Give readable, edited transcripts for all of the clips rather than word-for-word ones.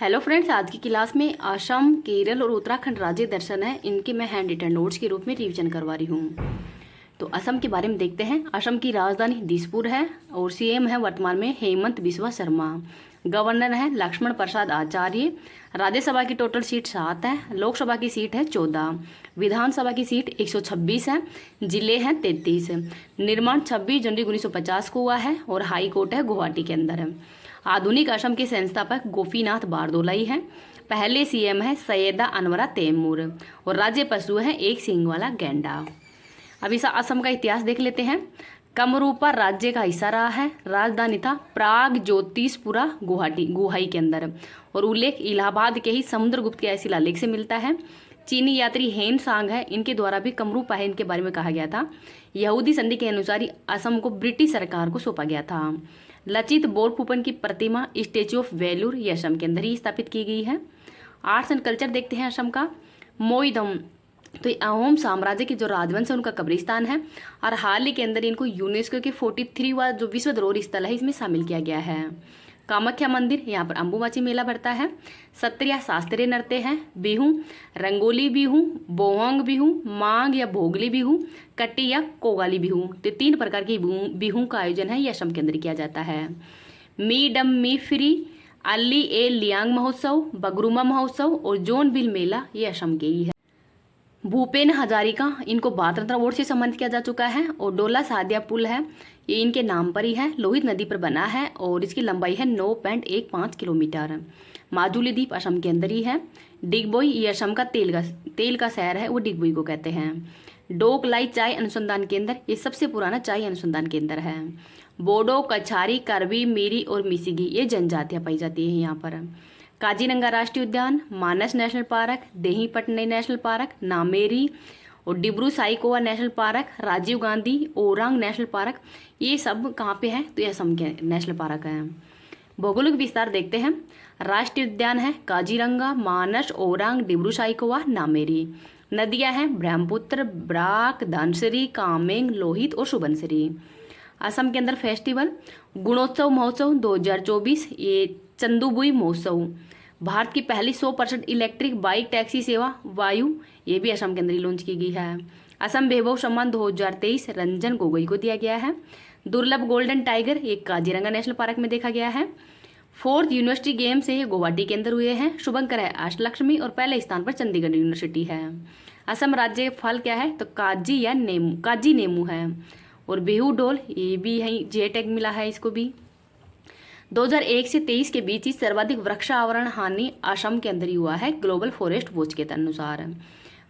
Hello friends, आज की class में असम, केरल और उत्तराखंड राज्य दर्शन है, इनके मैं हैंड रिटन नोट्स के रूप में रिवीजन करवा रही हूँ। तो असम के बारे में देखते हैं। असम की राजधानी दिसपुर है और सीएम है वर्तमान में हेमंत बिस्वा शर्मा। गवर्नर है लक्ष्मण प्रसाद आचार्य। राज्यसभा की टोटल सीट 7 है। लोकसभा की सीट है 14। विधानसभा की सीट 126 है। जिले हैं 33। निर्माण 26 जनवरी 1950 को हुआ है और हाई कोर्ट है गुवाहाटी के अंदर है। आधुनिक असम के संस्थापक गोपीनाथ बारदोलाई हैं। पहले सीएम है सैयदा अनवरा तैमूर और राज्य पशु है एक सींग वाला गैंडा। अब इस असम का इतिहास देख लेते हैं। कमरूपा राज्य का हिस्सा रहा है। राजधानी था प्राग ज्योतिषपुरा गुवाहाटी के अंदर और उल्लेख इलाहाबाद के ही समुद्रगुप्त के शिलालेख से मिलता है। चीनी यात्री हेन सांग है, इनके द्वारा भी कमरूपा है इनके बारे में कहा गया था। यहूदी संधि के अनुसार असम को ब्रिटिश सरकार को सौंपा गया था। लचित बोरफुकन की प्रतिमा स्टेच्यू ऑफ वेल्यूर ये असम के अंदर ही स्थापित की गई है। आर्ट्स एंड कल्चर देखते हैं असम का। मोइदम तो ये अहोम साम्राज्य के जो राजवंश है उनका कब्रिस्तान है और हाल ही के अंदर इनको यूनेस्को के 43वां जो विश्व धरोहर स्थल है इसमें शामिल किया गया है। कामाख्या मंदिर, यहाँ पर अम्बुबाची मेला भरता है। सत्रिया शास्त्रीय नृत्य है। बिहू, रंगोली बिहू, बोहंग बिहू, मांग या भोगली बिहू, कट्टी या कोगाली बिहू, तो 3 प्रकार की बिहू का आयोजन है ये असम के अंदर किया जाता है। मी डम मी फ्री, अली ए लियांग महोत्सव, बगरुमा महोत्सव और जोनबिल मेला ये असम के ही है। भूपेन हजारिका, इनको भारत रत्न अवार्ड से सम्मानित किया जा चुका है और डोला सादिया पुल है ये इनके नाम पर ही है। लोहित नदी पर बना है और इसकी लंबाई है 9.15 किलोमीटर। माजुली द्वीप असम के अंदर ही है। डिगबोई ये असम का तेल का शहर है, वो डिगबोई को कहते हैं। डोकलाई चाय अनुसंधान केंद्र ये सबसे पुराना चाय अनुसंधान केंद्र है। बोडो, कछारी, करबी, मीरी और मिसिगी ये जनजातियाँ पाई जाती है यहाँ पर। काजीरंगा राष्ट्रीय उद्यान, मानस national park, देहीपटनई national park, Nameri और Dibru Saikhowa national park, Rajiv Gandhi Orang national park ये सब कहाँ पे है तो ये असम के नेशनल पार्क हैं। भौगोलिक विस्तार देखते हैं। राष्ट्रीय उद्यान है काजीरंगा, मानस, ओरांग, डिब्रू साइकोवा, नामेरी। नदियाँ हैं ब्रह्मपुत्र, ब्राक, धनसिरी, कामेंग, लोहित और सुबनसिरी। असम के अंदर फेस्टिवल गुणोत्सव महोत्सव 2024 ये चंदुबुई महोत्सव। भारत की पहली 100% इलेक्ट्रिक बाइक टैक्सी सेवा वायु ये भी असम के अंदर ही लॉन्च की गई है। असम वैभव सम्मान 2023 रंजन गोगोई को दिया गया है। दुर्लभ गोल्डन टाइगर एक काजीरंगा नेशनल पार्क में देखा गया है। 4th यूनिवर्सिटी गेम्स ये गुवाहाटी के अंदर हुए हैं। शुभंकर है अष्टलक्ष्मी और पहले स्थान पर चंडीगढ़ यूनिवर्सिटी है। असम राज्य फल क्या है तो काजी नेमू है और बेहू डोल ये भी है, जे टैग मिला है इसको भी। 2001 से 23 के बीच ही सर्वाधिक वृक्षावरण हानि असम के अंदर ही हुआ है ग्लोबल फॉरेस्ट वॉच के अनुसार।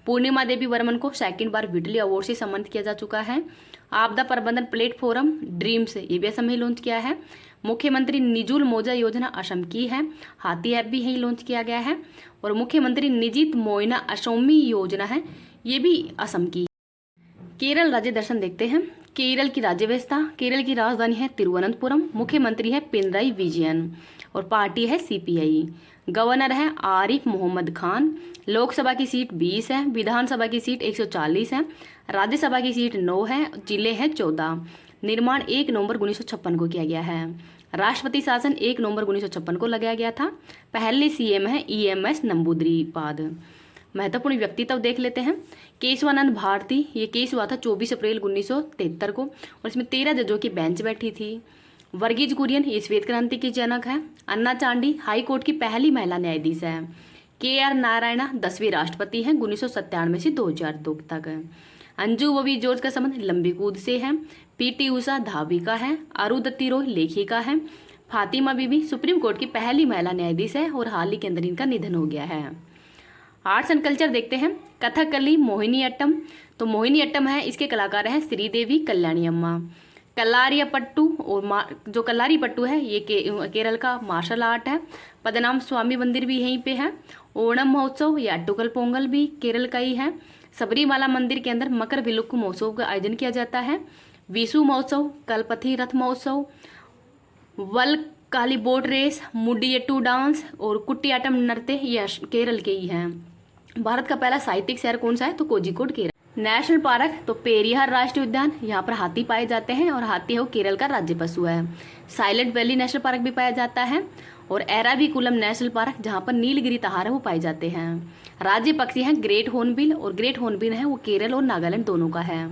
पूर्णिमा देवी वर्मन को 2nd बार विटली अवार्ड से सम्मानित किया जा चुका है। आपदा प्रबंधन प्लेटफॉर्म ड्रीम्स ये भी असम ही लॉन्च किया है। मुख्यमंत्री निजुल मोजा योजना असम की है। हाथी ऐप भी यही लॉन्च किया गया है और मुख्यमंत्री निजित मोइना असोमी योजना है ये भी असम की। केरल राज्य दर्शन देखते हैं। केरल की राज्य व्यवस्था, केरल की राजधानी है तिरुवनंतपुरम। मुख्यमंत्री है पिनराई विजयन और पार्टी है सीपीआई। गवर्नर है आरिफ मोहम्मद खान। लोकसभा की सीट 20 है। विधानसभा की सीट 140 है। राज्यसभा की सीट 9 है। जिले हैं 14। निर्माण 1 नवंबर 1956 को किया गया है। राष्ट्रपति शासन 1 नवंबर 1956 को लगाया गया था। पहले सीएम है EMS नंबूद्रीपाद। महत्वपूर्ण व्यक्तित्व देख लेते हैं। केशवानंद भारती ये केस हुआ था 24 अप्रैल 1973 को और इसमें 13 जजों की बेंच बैठी थी। वर्गीज कुरियन ये श्वेत क्रांति की जनक है। अन्ना चांडी हाई कोर्ट की पहली महिला न्यायाधीश है। KR नारायणा 10वें राष्ट्रपति हैं 1997 से 2002 तक। अंजू बॉबी जॉर्ज का संबंध लंबी कूद से है। PT उषा धाविका है। अरुंधति रॉय लेखिका है। फातिमा बीबी सुप्रीम कोर्ट की पहली महिला न्यायाधीश है और हाल ही के अंदर इनका निधन हो गया है। आर्ट्स एंड कल्चर देखते हैं। कथकली मोहिनी अट्टम तो मोहिनी अट्टम है इसके कलाकार हैं श्रीदेवी कल्याणी अम्मा। कलारियापट्टू और जो कलारी पट्टू है ये केरल का मार्शल आर्ट है। पद्मनाभ स्वामी मंदिर भी यहीं पे है। ओणम महोत्सव या अट्टुकल पोंगल भी केरल का ही है। सबरीमाला मंदिर के अंदर मकर विलुक्कु महोत्सव का आयोजन किया जाता है। विशु महोत्सव, कलपथी रथ महोत्सव, वल काली बोट रेस, मुडियट्टू डांस और कुट्टियाटम नृत्य ये केरल के ही हैं। भारत का पहला साहित्यिक शहर कौन सा है तो कोझिकोड केरल। नेशनल पार्क तो पेरियार राष्ट्रीय उद्यान, यहाँ पर हाथी पाए जाते हैं और हाथी है वो केरल का राज्य पशु है। साइलेंट वैली नेशनल पार्क भी पाया जाता है और एराविकुलम नेशनल पार्क जहाँ पर नीलगिरी ताहार है वो पाए जाते हैं। राज्य पक्षी हैं ग्रेट हॉर्नबिल, और ग्रेट हॉर्नबिल है वो केरल और नागालैंड दोनों का है।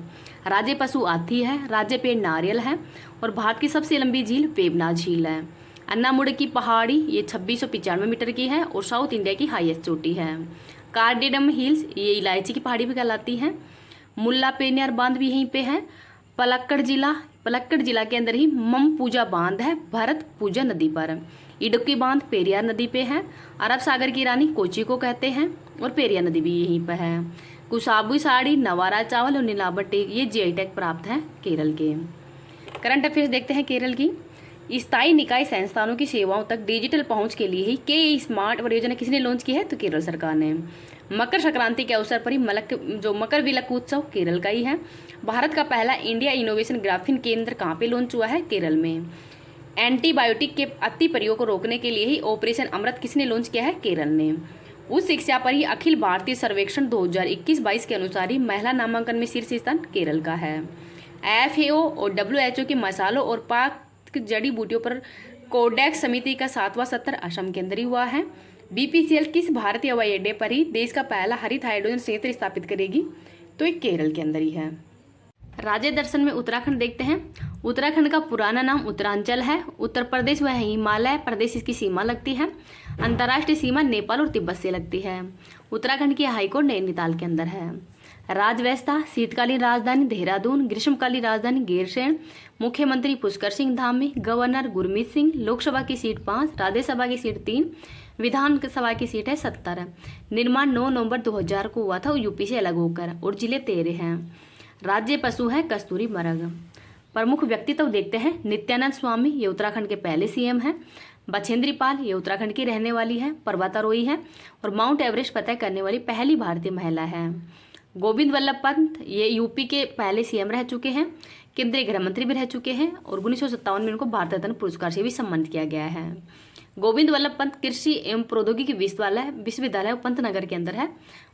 राज्य पशु हाथी है, राज्य पेड़ नारियल है, और भारत की सबसे लंबी झील वेबनाथ झील है। अन्नामुड़ की पहाड़ी ये 2695 मीटर की है और साउथ इंडिया की हाईएस्ट चोटी है। कार्डेडम हिल्स ये इलायची की पहाड़ी भी कहलाती है। मुल्ला पेनियार बांध भी यहीं पे है। पलक्कड़ जिला के अंदर ही मम पूजा बांध है भरत पूजा नदी पर। इडुक्की बांध पेरियार नदी पे है। अरब सागर की रानी कोची को कहते हैं, और पेरियार नदी भी यहीं पर है। कुसाबू साड़ी, नवारा चावल और नीलांबर टेक ये जीआई टैग प्राप्त है केरल के। करंट अफेयर्स देखते हैं केरल की। स्थायी निकाय संस्थानों की सेवाओं तक डिजिटल पहुंच के लिए ही के स्मार्ट परियोजना किसने लॉन्च की है? तो केरल सरकार ने। मकर संक्रांति के अवसर पर ही मकर विलक उत्सव केरल का ही है। भारत का पहला इंडिया इनोवेशन ग्राफीन केंद्र कहाँ पे लॉन्च हुआ है? केरल में। एंटीबायोटिक के अति प्रयोग को रोकने के लिए ही ऑपरेशन अमृत किसने लॉन्च किया है? केरल ने। उच्च शिक्षा पर ही अखिल भारतीय सर्वेक्षण 2021-22 के अनुसार ही महिला नामांकन में शीर्ष स्थान केरल का है। FAO और WHO के मसालों और पाक जड़ी बूटियों पर कोडेक्स समिति का 7वां सत्र असम के अंदर ही हुआ है। BPCL किस भारतीय हवाई अड्डे पर ही देश का पहला हरित हाइड्रोजन संयंत्र स्थापित करेगी? तो ये केरल के अंदर ही है। राज्य दर्शन में उत्तराखंड देखते हैं। उत्तराखंड का पुराना नाम उत्तरांचल है। उत्तर प्रदेश व हिमालय प्रदेश इसकी सीमा लगती है। अंतर्राष्ट्रीय सीमा नेपाल और तिब्बत से लगती है। उत्तराखंड की हाईकोर्ट नैनीताल के अंदर है। राजव्यवस्था शीतकालीन राजधानी देहरादून, ग्रीष्मकालीन राजधानी गैरसैंण, मुख्यमंत्री पुष्कर सिंह धामी, गवर्नर गुरमीत सिंह, लोकसभा की सीट 5, राज्यसभा की सीट 3, विधानसभा की सीट है 70। निर्माण 9 नवंबर 2000 को हुआ था यूपी से अलग होकर, और जिले 13 हैं। राज्य पशु है कस्तूरी मृग। प्रमुख व्यक्तित्व देखते हैं। नित्यानंद स्वामी ये उत्तराखंड के पहले CM हैं। बछेंद्री पाल ये उत्तराखंड की रहने वाली है, पर्वतारोही है, और माउंट एवरेस्ट फतह करने वाली पहली भारतीय महिला है। गोविंद वल्लभ पंत ये यूपी के पहले CM रह चुके हैं, केंद्रीय गृह मंत्री भी रह चुके हैं, और 1957 में उनको भारत रत्न पुरस्कार से भी सम्मानित किया गया है। गोविंद वल्लभ पंत कृषि एवं प्रौद्योगिकी विश्वविद्यालय पंतनगर के अंदर है,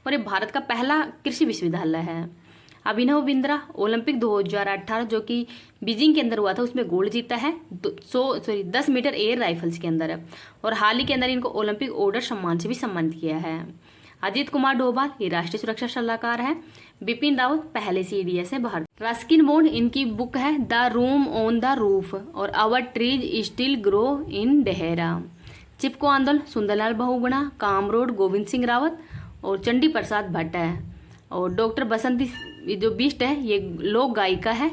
और ये भारत का पहला कृषि विश्वविद्यालय है। अभिनव बिंद्रा ओलंपिक 2018 जो कि बीजिंग के अंदर हुआ था उसमें गोल्ड जीता है 10 मीटर एयर राइफल्स के अंदर, और हाल ही के अंदर इनको ओलंपिक ऑर्डर सम्मान से भी सम्मानित किया है। अजीत कुमार डोभाल ये राष्ट्रीय सुरक्षा सलाहकार है। बिपिन रावत पहले CDS है भारत। रस्किन बॉन्ड इनकी बुक है the room on the roof, और our trees still grow in Dehra. Chipko आंदोलन सुंदरलाल बहुगुणा, कामरोड गोविंद सिंह रावत, और चंडी प्रसाद भट्ट है। और डॉक्टर बसंती जो बिष्ट है ये लोक गायिका है,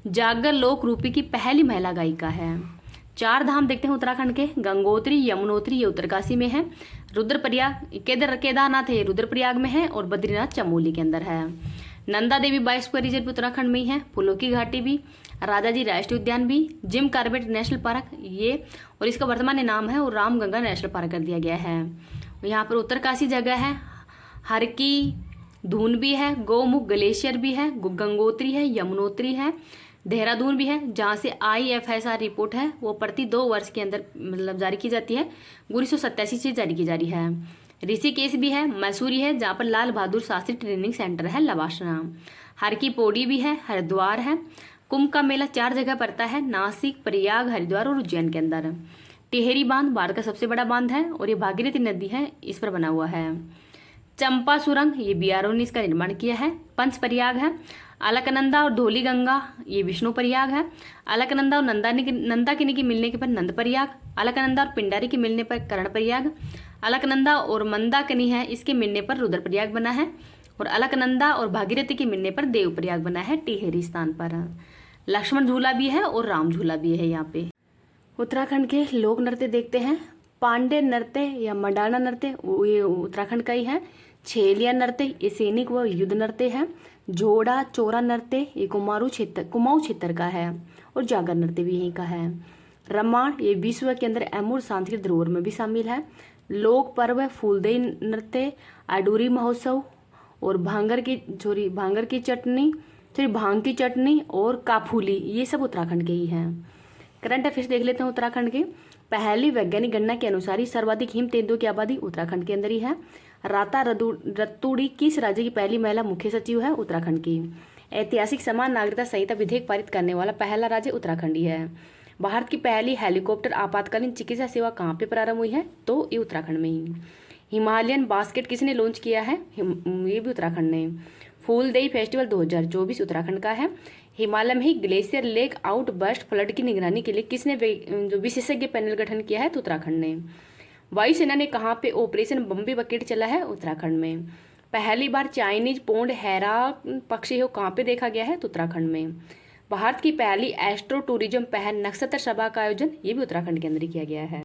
जागर लोक रूपी की पहली महिला गायिका है। 4 धाम देखते हैं उत्तराखंड के। गंगोत्री, यमुनोत्री ये उत्तरकाशी में है। रुद्रप्रयाग केदारनाथ है ये रुद्रप्रयाग में है, और बद्रीनाथ चमोली के अंदर है। नंदा देवी बायोस्फीयर रिजर्व उत्तराखंड में ही है। फूलों की घाटी भी, राजाजी राष्ट्रीय उद्यान भी, जिम कॉर्बेट नेशनल पार्क ये, और इसका वर्तमान नाम है और रामगंगा नेशनल पार्क कर दिया गया है। यहाँ पर उत्तरकाशी जगह है, हर की धून भी है, गौमुख ग्लेशियर भी है, गंगोत्री है, यमुनोत्री है, देहरादून भी है, जहाँ से IFSR रिपोर्ट है वो प्रति 2 वर्ष के अंदर मतलब जारी की जाती है। 1987 से जारी की जा रही है। ऋषिकेश भी है, मैसूरी है, जहाँ पर लाल बहादुर शास्त्री ट्रेनिंग सेंटर है लवासना। हर की पौड़ी भी है, हरिद्वार है। कुंभ का मेला 4 जगह पड़ता है, नासिक, प्रयाग, हरिद्वार और उज्जैन के अंदर। टिहरी बांध भारत का सबसे बड़ा बांध है, और ये भागीरथी नदी है इस पर बना हुआ है। चंपा सुरंग ये BRO ने इसका निर्माण किया है। पंच प्रयाग है। अलकनंदा और धौली गंगा ये विष्णु प्रयाग है। अलकनंदा और नंदाकिनी की मिलने के पर नंद प्रयाग, अलकनंदा और पिंडारी के मिलने पर कर्ण प्रयाग, अलकनंदा और मंदाकिनी है इसके मिलने पर रुद्र प्रयाग बना है, और अलकनंदा और भागीरथी के मिलने पर देव प्रयाग बना है टिहरी स्थान पर। लक्ष्मण झूला भी है और राम झूला भी है यहाँ पे। उत्तराखंड के लोक नृत्य देखते हैं। पांडे नृत्य या मंडाना नृत्य ये उत्तराखंड का ही है। छेलिया नृत्य ये सैनिक व युद्ध नृत्य है। जोड़ा चोरा नृत्य ये कुमाऊं क्षेत्र का है, और जागर नृत्य भी यहीं का है। रमाण ये विश्व के अंदर अमूर्त सांस्कृतिक धरोहर में भी शामिल है। लोक पर्व फूलदेई नृत्य, अडूरी महोत्सव, और भांग की चटनी और काफूली ये सब उत्तराखंड के ही हैं। करंट अफेयर्स देख लेते हैं उत्तराखंड के। पहली वैज्ञानिक गणना के अनुसार ही सर्वाधिक हिम तेंदुओं की आबादी उत्तराखंड के अंदर ही है। राता रतूड़ी किस राज्य की पहली महिला मुख्य सचिव है? उत्तराखंड की। ऐतिहासिक समान नागरिकता संहिता विधेयक पारित करने वाला पहला राज्य उत्तराखंड ही है। भारत की पहली हेलीकॉप्टर आपातकालीन चिकित्सा सेवा कहाँ पे प्रारंभ हुई है? तो ये उत्तराखंड में ही। हिमालयन बास्केट किसने लॉन्च किया है? ये भी उत्तराखंड ने। फूलदेई फेस्टिवल 2024 उत्तराखंड का है। हिमालय में ही ग्लेशियर लेक आउटबर्स्ट फ्लड की निगरानी के लिए किसने जो विशेषज्ञ पैनल गठन किया है? तो उत्तराखंड ने। वायुसेना ने कहाँ पे ऑपरेशन बम्बे बकेट चला है? उत्तराखंड में। पहली बार चाइनीज पोंड हैरा पक्षी हो कहाँ पे देखा गया है? तो उत्तराखंड में। भारत की पहली एस्ट्रो टूरिज्म पहल नक्षत्र सभा का आयोजन ये भी उत्तराखंड के अंदर ही किया गया है।